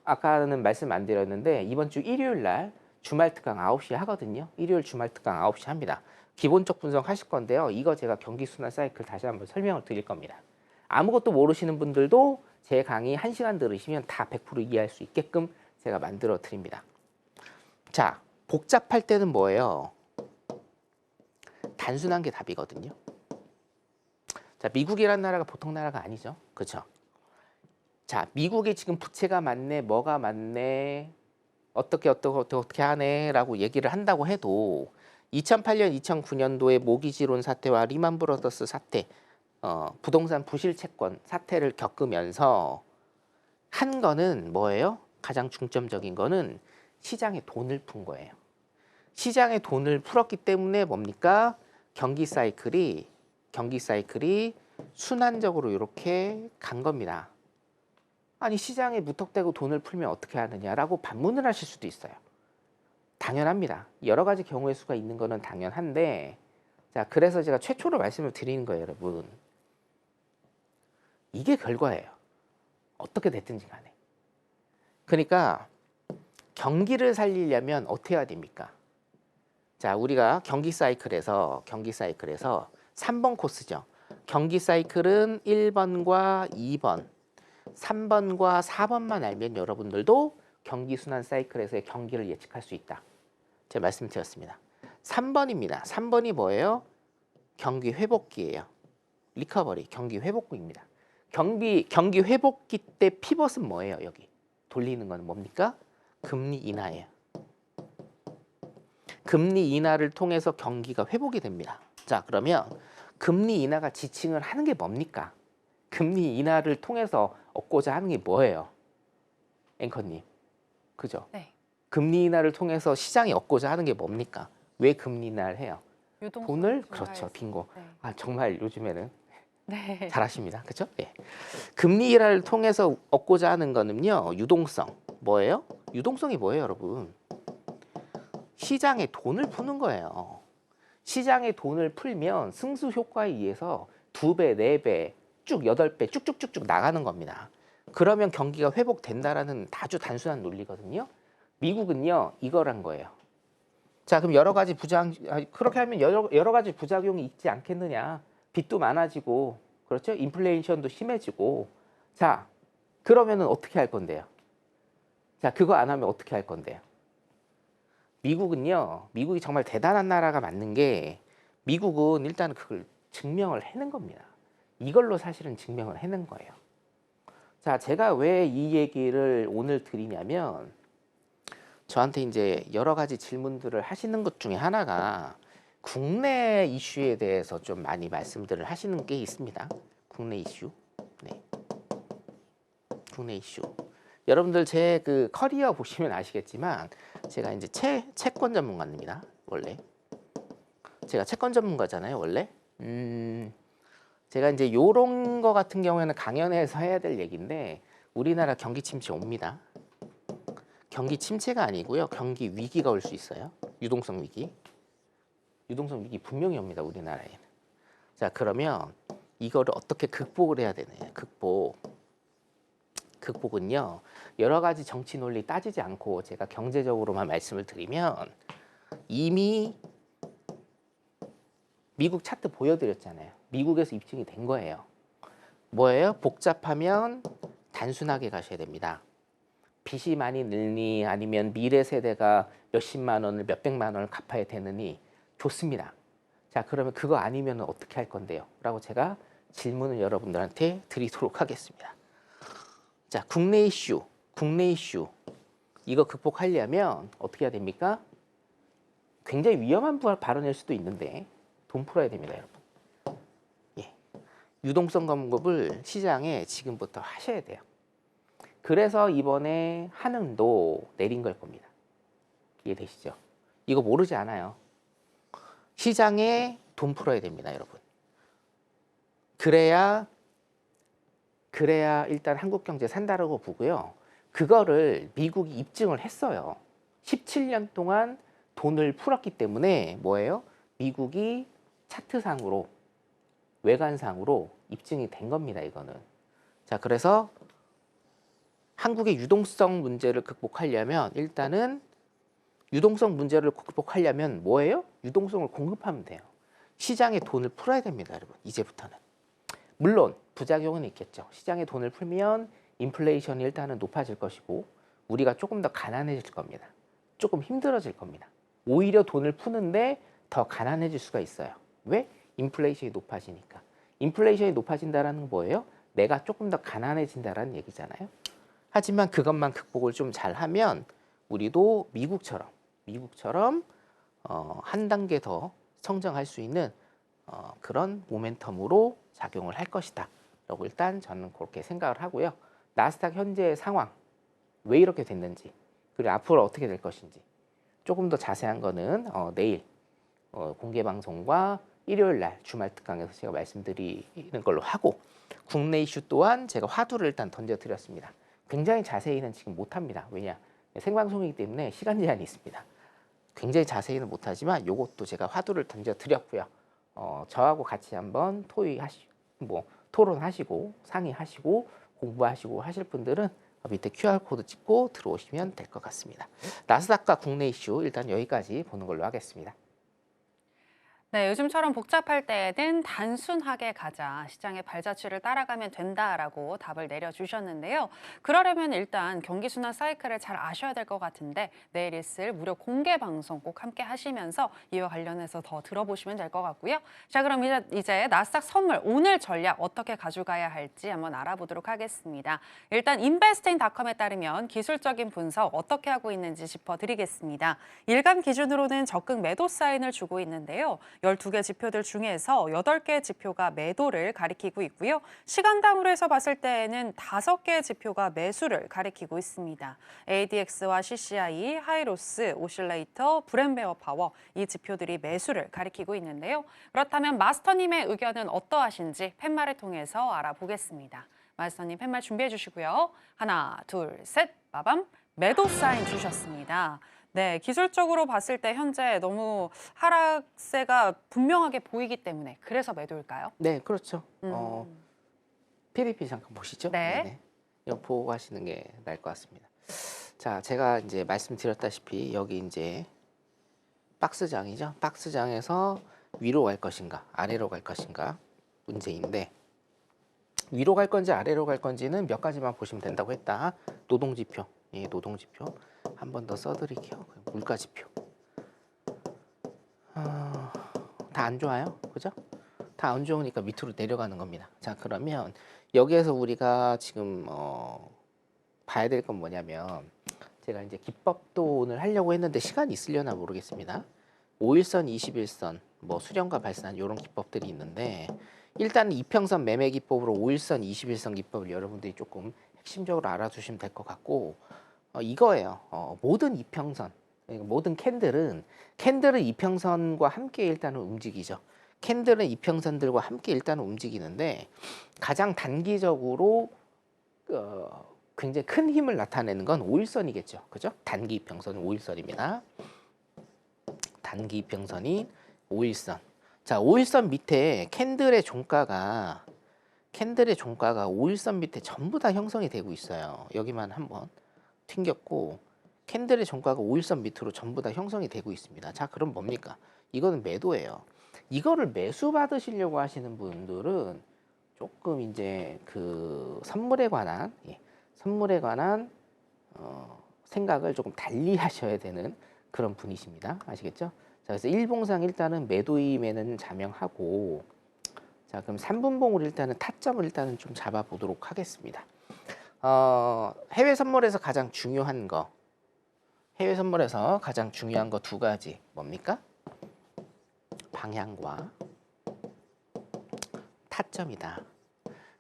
아까는 말씀 안 드렸는데 이번 주 일요일 날 주말 특강 9시에 하거든요. 일요일 주말 특강 9시 합니다. 기본적 분석 하실 건데요. 이거 제가 경기순환 사이클 다시 한번 설명을 드릴 겁니다. 아무것도 모르시는 분들도 제 강의 1시간 들으시면 다 100% 이해할 수 있게끔 제가 만들어 드립니다. 자, 복잡할 때는 뭐예요? 단순한 게 답이거든요. 자, 미국이라는 나라가 보통 나라가 아니죠. 그렇죠? 자, 미국이 지금 부채가 많네, 뭐가 많네, 어떻게 하네 라고 얘기를 한다고 해도 2008년, 2009년도에 모기지론 사태와 리만 브라더스 사태, 부동산 부실 채권 사태를 겪으면서 한 거는 뭐예요? 가장 중점적인 거는 시장에 돈을 푼 거예요. 시장에 돈을 풀었기 때문에 뭡니까? 경기 사이클이 순환적으로 이렇게 간 겁니다. 아니 시장에 무턱대고 돈을 풀면 어떻게 하느냐라고 반문을 하실 수도 있어요. 당연합니다. 여러 가지 경우의 수가 있는 거는 당연한데, 자, 그래서 제가 최초로 말씀을 드리는 거예요, 여러분. 이게 결과예요. 어떻게 됐든지 간에. 그러니까 경기를 살리려면 어떻게 해야 됩니까? 자, 우리가 경기 사이클에서 3번 코스죠. 경기 사이클은 1번과 2번, 3번과 4번만 알면 여러분들도 경기순환 사이클에서의 경기를 예측할 수 있다. 제가 말씀드렸습니다. 3번입니다. 3번이 뭐예요? 경기 회복기예요. 리커버리, 경기 회복기입니다. 경기 회복기 때 피벗은 뭐예요? 여기 돌리는 건 뭡니까? 금리 인하예요. 금리 인하를 통해서 경기가 회복이 됩니다. 자, 그러면 금리 인하가 지칭을 하는 게 뭡니까? 금리 인하를 통해서 얻고자 하는 게 뭐예요? 앵커님. 그죠? 네. 금리 인하를 통해서 시장이 얻고자 하는 게 뭡니까? 왜 금리 인하를 해요? 돈을, 그렇죠. 빙고. 네. 아, 정말 요즘에는 네. 잘하십니다. 그렇죠? 예. 금리 인하를 통해서 얻고자 하는 거는요. 유동성. 뭐예요? 유동성이 뭐예요, 여러분? 시장에 돈을 푸는 거예요. 시장에 돈을 풀면 승수 효과에 의해서 2배, 4배, 쭉 8배 쭉쭉쭉쭉 나가는 겁니다. 그러면 경기가 회복된다라는 아주 단순한 논리거든요. 미국은요, 이거란 거예요. 자, 그럼 그렇게 하면 여러 가지 부작용이 있지 않겠느냐. 빚도 많아지고, 그렇죠? 인플레이션도 심해지고. 자, 그러면은 어떻게 할 건데요? 자, 그거 안 하면 어떻게 할 건데요? 미국은요, 미국이 정말 대단한 나라가 맞는 게 미국은 일단 그걸 증명을 해낸 겁니다. 이걸로 사실은 증명을 해낸 거예요. 자, 제가 왜 이 얘기를 오늘 드리냐면 저한테 이제 여러 가지 질문들을 하시는 것 중에 하나가 국내 이슈에 대해서 좀 많이 말씀들을 하시는 게 있습니다. 국내 이슈. 네. 국내 이슈. 여러분들 제 그 커리어 보시면 아시겠지만 제가 이제 채권 전문가입니다. 원래. 제가 채권 전문가잖아요, 원래. 제가 이제 요런 거 같은 경우에는 강연에서 해야 될 얘기인데 우리나라 경기 침체 옵니다. 경기 침체가 아니고요. 경기 위기가 올 수 있어요. 유동성 위기. 유동성 위기 분명히 옵니다. 우리나라에는. 자, 그러면 이거를 어떻게 극복을 해야 되느냐. 극복은요. 여러 가지 정치 논리 따지지 않고 제가 경제적으로만 말씀을 드리면 이미 미국 차트 보여드렸잖아요. 미국에서 입증이 된 거예요. 뭐예요? 복잡하면 단순하게 가셔야 됩니다. 빚이 많이 늘니 아니면 미래 세대가 몇십만 원을 몇백만 원을 갚아야 되느니 좋습니다. 자, 그러면 그거 아니면 어떻게 할 건데요? 라고 제가 질문을 여러분들한테 드리도록 하겠습니다. 자, 국내 이슈 이거 극복하려면 어떻게 해야 됩니까? 굉장히 위험한 발언일 수도 있는데 돈 풀어야 됩니다, 여러분. 예. 유동성 공급을 시장에 지금부터 하셔야 돼요. 그래서 이번에 한은도 내린 걸 겁니다. 이해되시죠? 이거 모르지 않아요. 시장에 돈 풀어야 됩니다, 여러분. 그래야 일단 한국 경제 산다라고 보고요. 그거를 미국이 입증을 했어요. 17년 동안 돈을 풀었기 때문에 뭐예요? 미국이 차트상으로 외관상으로 입증이 된 겁니다, 이거는. 자, 그래서 한국의 유동성 문제를 극복하려면 일단은 유동성 문제를 극복하려면 뭐예요? 유동성을 공급하면 돼요. 시장에 돈을 풀어야 됩니다, 여러분. 이제부터는. 물론 부작용은 있겠죠. 시장에 돈을 풀면 인플레이션이 일단은 높아질 것이고 우리가 조금 더 가난해질 겁니다. 조금 힘들어질 겁니다. 오히려 돈을 푸는데 더 가난해질 수가 있어요. 왜? 인플레이션이 높아지니까. 인플레이션이 높아진다는 건 뭐예요? 내가 조금 더 가난해진다는 얘기잖아요. 하지만 그것만 극복을 좀 잘하면 우리도 미국처럼 한 단계 더 성장할 수 있는 그런 모멘텀으로 작용을 할 것이다 라고 일단 저는 그렇게 생각을 하고요. 나스닥 현재의 상황, 왜 이렇게 됐는지, 그리고 앞으로 어떻게 될 것인지 조금 더 자세한 거는 내일 공개 방송과 일요일 날 주말 특강에서 제가 말씀드리는 걸로 하고, 국내 이슈 또한 제가 화두를 일단 던져드렸습니다. 굉장히 자세히는 지금 못합니다. 왜냐? 생방송이기 때문에 시간 제한이 있습니다. 굉장히 자세히는 못하지만 이것도 제가 화두를 던져드렸고요. 저하고 같이 한번 토론하시고 상의하시고 공부하시고 하실 분들은 밑에 QR코드 찍고 들어오시면 될 것 같습니다. 나스닥과 국내 이슈 일단 여기까지 보는 걸로 하겠습니다. 네, 요즘처럼 복잡할 때에는 단순하게 가자, 시장의 발자취를 따라가면 된다라고 답을 내려주셨는데요. 그러려면 일단 경기순환 사이클을 잘 아셔야 될 것 같은데 내일 있을 무료 공개 방송 꼭 함께 하시면서 이와 관련해서 더 들어보시면 될 것 같고요. 자, 그럼 이제 나스닥 선물 오늘 전략 어떻게 가져가야 할지 한번 알아보도록 하겠습니다. 일단 인베스트인닷컴에 따르면 기술적인 분석 어떻게 하고 있는지 짚어드리겠습니다. 일간 기준으로는 적극 매도 사인을 주고 있는데요. 12개 지표들 중에서 8개 지표가 매도를 가리키고 있고요. 시간당으로 해서 봤을 때에는 5개 지표가 매수를 가리키고 있습니다. ADX와 CCI, 하이로스, 오실레이터, 브랜베어 파워 이 지표들이 매수를 가리키고 있는데요. 그렇다면 마스터님의 의견은 어떠하신지 팻말을 통해서 알아보겠습니다. 마스터님 팻말 준비해 주시고요. 하나, 둘, 셋, 빠밤. 매도 사인 주셨습니다. 네, 기술적으로 봤을 때 현재 너무 하락세가 분명하게 보이기 때문에 그래서 매도일까요? 네, 그렇죠. PDP 잠깐 보시죠. 네. 네네. 이거 보고 하시는 게 나을 것 같습니다. 자, 제가 이제 말씀드렸다시피 여기 이제 박스장이죠. 박스장에서 위로 갈 것인가, 아래로 갈 것인가 문제인데 위로 갈 건지 아래로 갈 건지는 몇 가지만 보시면 된다고 했다. 노동지표, 예, 노동지표 한 번 더 써드릴게요. 물가지표, 다 안 좋아요. 그죠? 다 안 좋으니까 밑으로 내려가는 겁니다. 자, 그러면 여기에서 우리가 지금 봐야 될 건 뭐냐면 제가 이제 기법도 오늘 하려고 했는데 시간이 있으려나 모르겠습니다. 5일선, 21선, 뭐 수렴과 발산 이런 기법들이 있는데 일단 이평선 매매 기법으로 5일선, 21선 기법을 여러분들이 조금 핵심적으로 알아두시면 될 것 같고 이거예요. 모든 이평선, 그러니까 모든 캔들은 이평선과 함께 일단은 움직이죠. 캔들은 이평선들과 함께 일단은 움직이는데 가장 단기적으로 굉장히 큰 힘을 나타내는 건 5일선이겠죠. 그죠? 단기 이평선은 5일선입니다. 단기 이평선이 5일선. 자, 5일선 밑에 캔들의 종가가 5일선 밑에 전부 다 형성이 되고 있어요. 여기만 한번 튕겼고 캔들의 종가가 5일선 밑으로 전부 다 형성이 되고 있습니다. 자, 그럼 뭡니까? 이거는 매도예요. 이거를 매수 받으시려고 하시는 분들은 조금 이제 그 선물에 관한 생각을 조금 달리 하셔야 되는 그런 분이십니다. 아시겠죠? 자, 그래서 일봉상 일단은 매도임에는 자명하고, 자, 그럼 3분봉으로 일단은 타점을 일단은 좀 잡아보도록 하겠습니다. 해외 선물에서 가장 중요한 거 두 가지 뭡니까? 방향과 타점이다.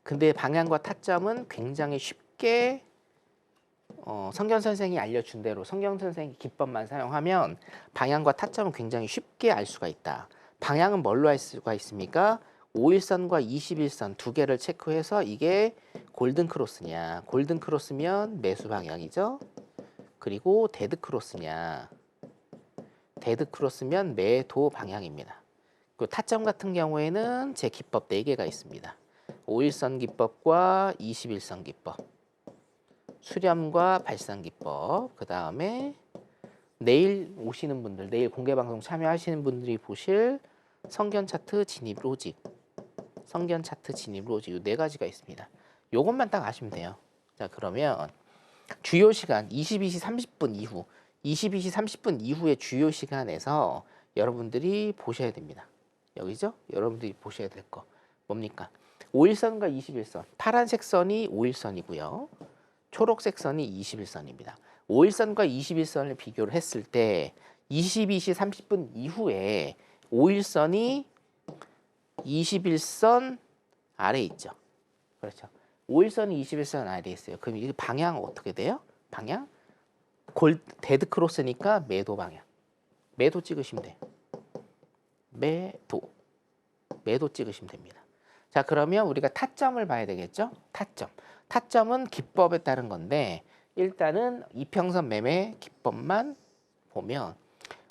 근데 방향과 타점은 굉장히 쉽게 성경 선생이 알려준 대로 성경 선생의 기법만 사용하면 방향과 타점은 굉장히 쉽게 알 수가 있다. 방향은 뭘로 알 수가 있습니까? 5일선과 21선 두 개를 체크해서 이게 골든 크로스냐. 골든 크로스면 매수 방향이죠. 그리고 데드 크로스냐. 데드 크로스면 매도 방향입니다. 그 타점 같은 경우에는 제 기법 4개가 있습니다. 5일선 기법과 21선 기법, 수렴과 발산 기법, 그 다음에 내일 오시는 분들, 내일 공개 방송 참여하시는 분들이 보실 성견 차트 진입 로직, 이 4가지가 있습니다. 요것만 딱 아시면 돼요. 자, 그러면 주요 시간 22시 30분 이후, 22시 30분 이후의 주요 시간에서 여러분들이 보셔야 됩니다. 여기죠? 여러분들이 보셔야 될 거 뭡니까? 5일선과 21선, 파란색 선이 5일선이고요. 초록색 선이 21선입니다. 5일선과 21선을 비교를 했을 때 22시 30분 이후에 5일선이 21선 아래에 있죠. 그렇죠. 5일선이 21선 아래에 있어요. 그럼 이 방향은 어떻게 돼요? 방향? 데드 크로스니까 매도 방향. 매도 찍으시면 돼요. 매도 찍으시면 됩니다. 자, 그러면 우리가 타점을 봐야 되겠죠? 타점은 기법에 따른 건데 일단은 이평선 매매 기법만 보면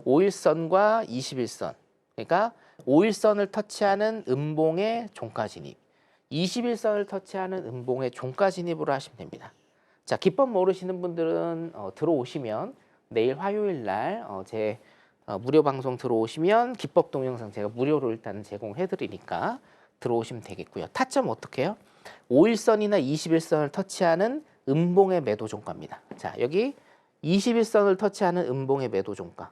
5일선과 21선, 그러니까 5일선을 터치하는 음봉의 종가 진입, 21선을 터치하는 음봉의 종가 진입으로 하시면 됩니다. 자, 기법 모르시는 분들은 들어오시면 내일 화요일 날 제 무료 방송 들어오시면 기법 동영상 제가 무료로 일단 제공해 드리니까 들어오시면 되겠고요. 타점 어떻게 해요? 5일선이나 21선을 터치하는 음봉의 매도 종가입니다. 자, 여기 21선을 터치하는 음봉의 매도 종가.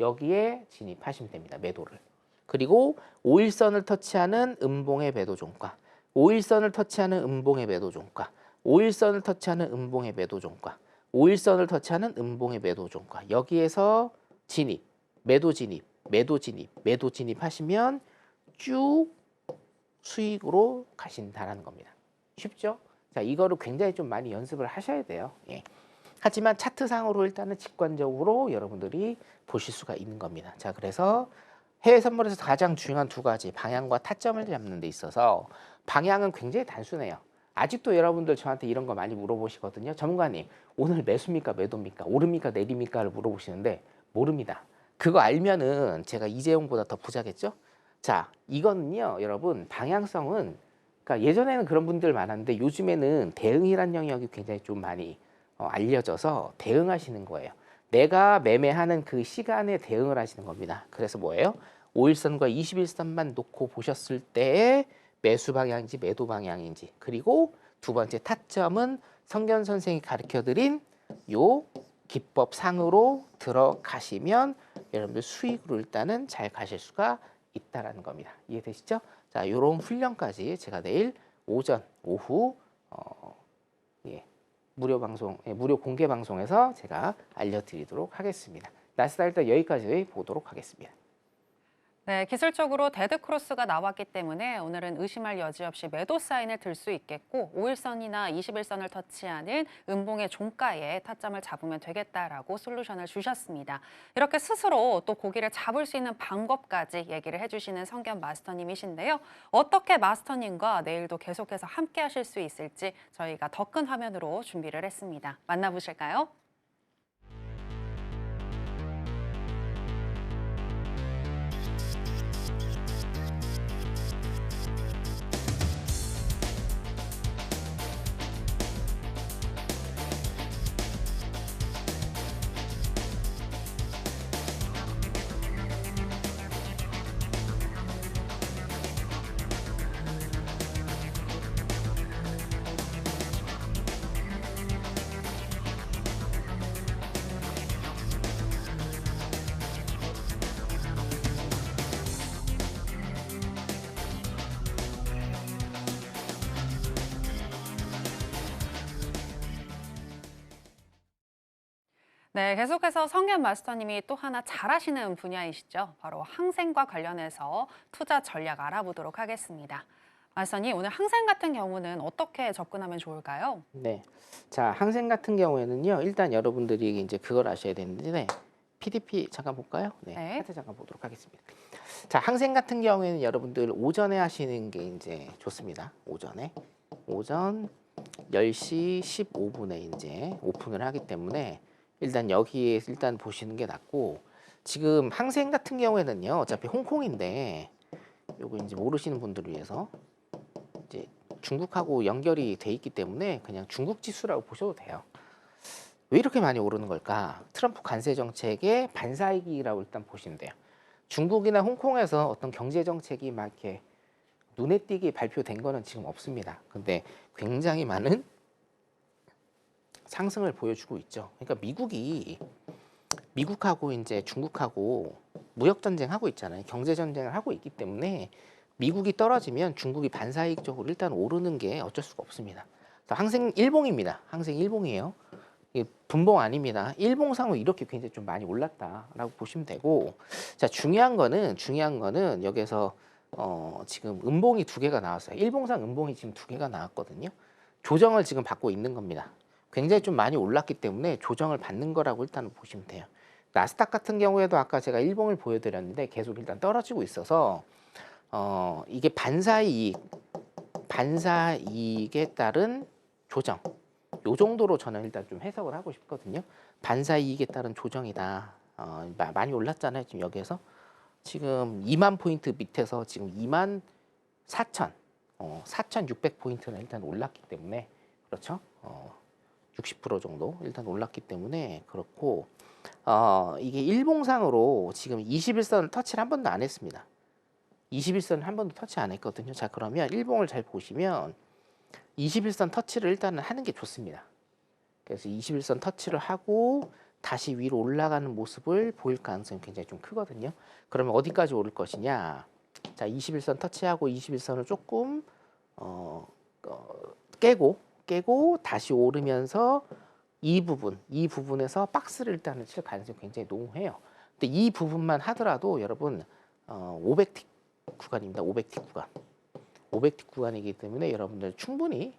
여기에 진입하시면 됩니다. 매도를. 그리고 5일선을 터치하는 음봉의 매도 종가. 5일선을 터치하는 음봉의 매도 종가. 5일선을 터치하는 음봉의 매도 종가. 5일선을 터치하는 음봉의 매도 종가. 여기에서 진입, 매도 진입, 매도 진입, 매도 진입하시면 쭉 수익으로 가신다는 겁니다. 쉽죠? 자, 이거를 굉장히 좀 많이 연습을 하셔야 돼요. 예. 하지만 차트상으로 일단은 직관적으로 여러분들이 보실 수가 있는 겁니다. 자, 그래서 해외 선물에서 가장 중요한 2가지 방향과 타점을 잡는 데 있어서 방향은 굉장히 단순해요. 아직도 여러분들 저한테 이런 거 많이 물어보시거든요. 전문가님, 오늘 매수입니까 매도입니까 오릅니까 내립니까를 물어보시는데 모릅니다. 그거 알면은 제가 이재용보다 더 부자겠죠? 자, 이거는요, 여러분, 방향성은, 그러니까 예전에는 그런 분들 많았는데 요즘에는 대응이란 영역이 굉장히 좀 많이 알려져서 대응하시는 거예요. 내가 매매하는 그 시간에 대응을 하시는 겁니다. 그래서 뭐예요? 5일선과 21선만 놓고 보셨을 때의 매수 방향인지 매도 방향인지, 그리고 두 번째 타점은 성견 선생이 가르쳐드린 요 기법상으로 들어가시면 여러분들 수익으로 일단은 잘 가실 수가 있다라는 겁니다. 이해되시죠? 자, 이런 훈련까지 제가 내일 오전, 오후 무료 방송, 무료 공개 방송에서 제가 알려드리도록 하겠습니다. 나스닥 일단 여기까지 보도록 하겠습니다. 네, 기술적으로 데드크로스가 나왔기 때문에 오늘은 의심할 여지 없이 매도 사인을 들 수 있겠고 5일선이나 21선을 터치하는 음봉의 종가에 타점을 잡으면 되겠다라고 솔루션을 주셨습니다. 이렇게 스스로 또 고기를 잡을 수 있는 방법까지 얘기를 해주시는 성견 마스터님이신데요. 어떻게 마스터님과 내일도 계속해서 함께 하실 수 있을지 저희가 더 큰 화면으로 준비를 했습니다. 만나보실까요? 네, 계속해서 성현 마스터님이 또 하나 잘하시는 분야이시죠. 바로 항생과 관련해서 투자 전략 알아보도록 하겠습니다. 마스터님, 오늘 항생 같은 경우는 어떻게 접근하면 좋을까요? 네. 자, 항생 같은 경우에는요. 일단 여러분들이 이제 그걸 아셔야 되는데 PDP 잠깐 볼까요? 네. 네. 차트 잠깐 보도록 하겠습니다. 자, 항생 같은 경우에는 여러분들 오전에 하시는 게 이제 좋습니다. 오전 10시 15분에 이제 오픈을 하기 때문에 일단 여기에 일단 보시는 게 낫고 지금 항생 같은 경우에는요. 어차피 홍콩인데 요거 이제 모르시는 분들을 위해서 이제 중국하고 연결이 돼 있기 때문에 그냥 중국 지수라고 보셔도 돼요. 왜 이렇게 많이 오르는 걸까? 트럼프 관세 정책의 반사이기라고 일단 보시면 돼요. 중국이나 홍콩에서 어떤 경제 정책이 막 이렇게 눈에 띄게 발표된 거는 지금 없습니다. 근데 굉장히 많은 상승을 보여주고 있죠. 그러니까 미국하고 이제 중국하고 무역 전쟁 하고 있잖아요. 경제 전쟁을 하고 있기 때문에 미국이 떨어지면 중국이 반사이익적으로 일단 오르는 게 어쩔 수가 없습니다. 항생 일봉입니다. 항생 일봉이에요. 이게 분봉 아닙니다. 일봉상으로 이렇게 굉장히 좀 많이 올랐다라고 보시면 되고, 자 중요한 거는 여기서 지금 음봉이 2개가 나왔어요. 일봉상 음봉이 지금 2개가 나왔거든요. 조정을 지금 받고 있는 겁니다. 굉장히 좀 많이 올랐기 때문에 조정을 받는 거라고 일단 보시면 돼요. 나스닥 같은 경우에도 아까 제가 일봉을 보여드렸는데 계속 일단 떨어지고 있어서 이게 반사이익에 따른 조정, 요 정도로 저는 일단 좀 해석을 하고 싶거든요. 반사이익에 따른 조정이다. 많이 올랐잖아요. 지금 여기에서 지금 2만 포인트 밑에서 지금 2만 4,600 포인트는 일단 올랐기 때문에 그렇죠. 60% 정도 일단 올랐기 때문에 그렇고 이게 일봉상으로 지금 21선을 터치를 한 번도 안 했습니다. 21선 한 번도 터치 안 했거든요. 자 그러면 일봉을 잘 보시면 21선 터치를 일단은 하는 게 좋습니다. 그래서 21선 터치를 하고 다시 위로 올라가는 모습을 보일 가능성이 굉장히 좀 크거든요. 그러면 어디까지 오를 것이냐? 자 21선 터치하고 21선을 조금 깨고 다시 오르면서 이 부분에서 박스를 일단은 칠 가능성이 굉장히 농후해요. 근데 이 부분만 하더라도 여러분 500틱 구간입니다. 500틱 구간. 500틱 구간이기 때문에 여러분들 충분히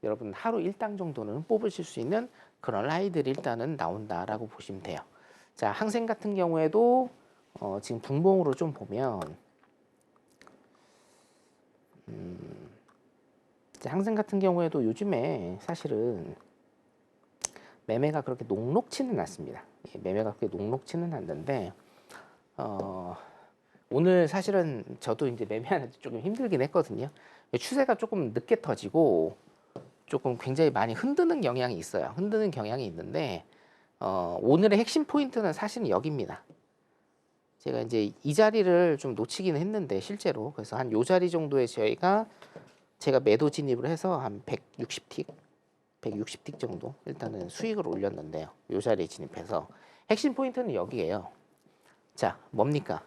여러분 하루 1당 정도는 뽑으실 수 있는 그런 라이들이 일단은 나온다라고 보시면 돼요. 자, 항생 같은 경우에도 지금 분봉으로 좀 보면 항생 같은 경우에도 요즘에 사실은 매매가 그렇게 녹록치는 않습니다. 매매가 그렇게 녹록치는 않는데 오늘 사실은 저도 이제 매매하는데 조금 힘들긴 했거든요. 추세가 조금 늦게 터지고 조금 굉장히 많이 흔드는 경향이 있어요. 흔드는 경향이 있는데 오늘의 핵심 포인트는 사실은 여기입니다. 제가 이제 이 자리를 좀 놓치기는 했는데 실제로 그래서 한 요 자리 정도에 제가 매도 진입을 해서 한 160틱 160틱 정도 일단은 수익을 올렸는데요. 이 자리에 진입해서 핵심 포인트는 여기에요. 자, 뭡니까?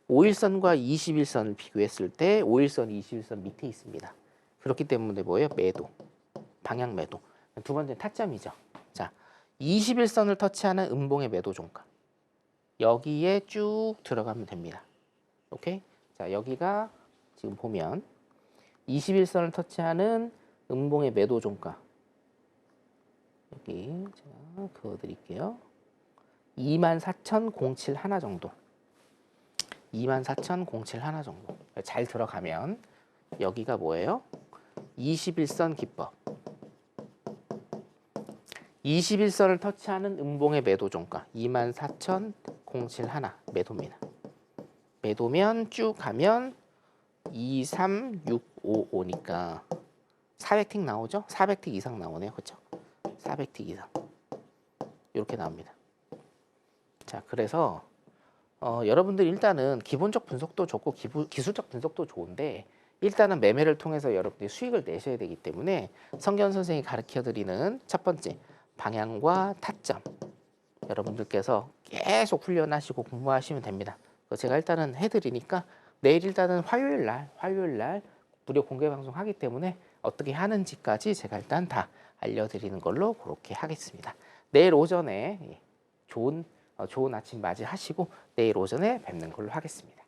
5일선과 21선을 비교했을 때 5일선이 21선 밑에 있습니다. 그렇기 때문에 뭐예요? 매도, 방향 매도. 두 번째는 타점이죠. 자, 21선을 터치하는 음봉의 매도 종가. 여기에 쭉 들어가면 됩니다. 오케이? 자, 여기가 지금 보면 21선을 터치하는 음봉의 매도 종가. 여기 제가 그어드릴게요. 24,071 정도. 24,071 정도. 잘 들어가면 여기가 뭐예요? 21선 기법. 21선을 터치하는 음봉의 매도 종가 24,071 매도입니다. 매도면 쭉 가면 23655니까 400틱 나오죠? 400틱 이상 나오네요. 그렇죠? 400틱 이상. 이렇게 나옵니다. 자, 그래서 여러분들 일단은 기본적 분석도 좋고 기술적 분석도 좋은데 일단은 매매를 통해서 여러분들이 수익을 내셔야 되기 때문에 성견 선생이 가르쳐드리는 첫 번째 방향과 타점 여러분들께서 계속 훈련하시고 공부하시면 됩니다. 제가 일단은 해드리니까 내일 일단은 화요일 날 무료 공개 방송 하기 때문에 어떻게 하는지까지 제가 일단 다 알려드리는 걸로 그렇게 하겠습니다. 내일 오전에 좋은 아침 맞이하시고 내일 오전에 뵙는 걸로 하겠습니다.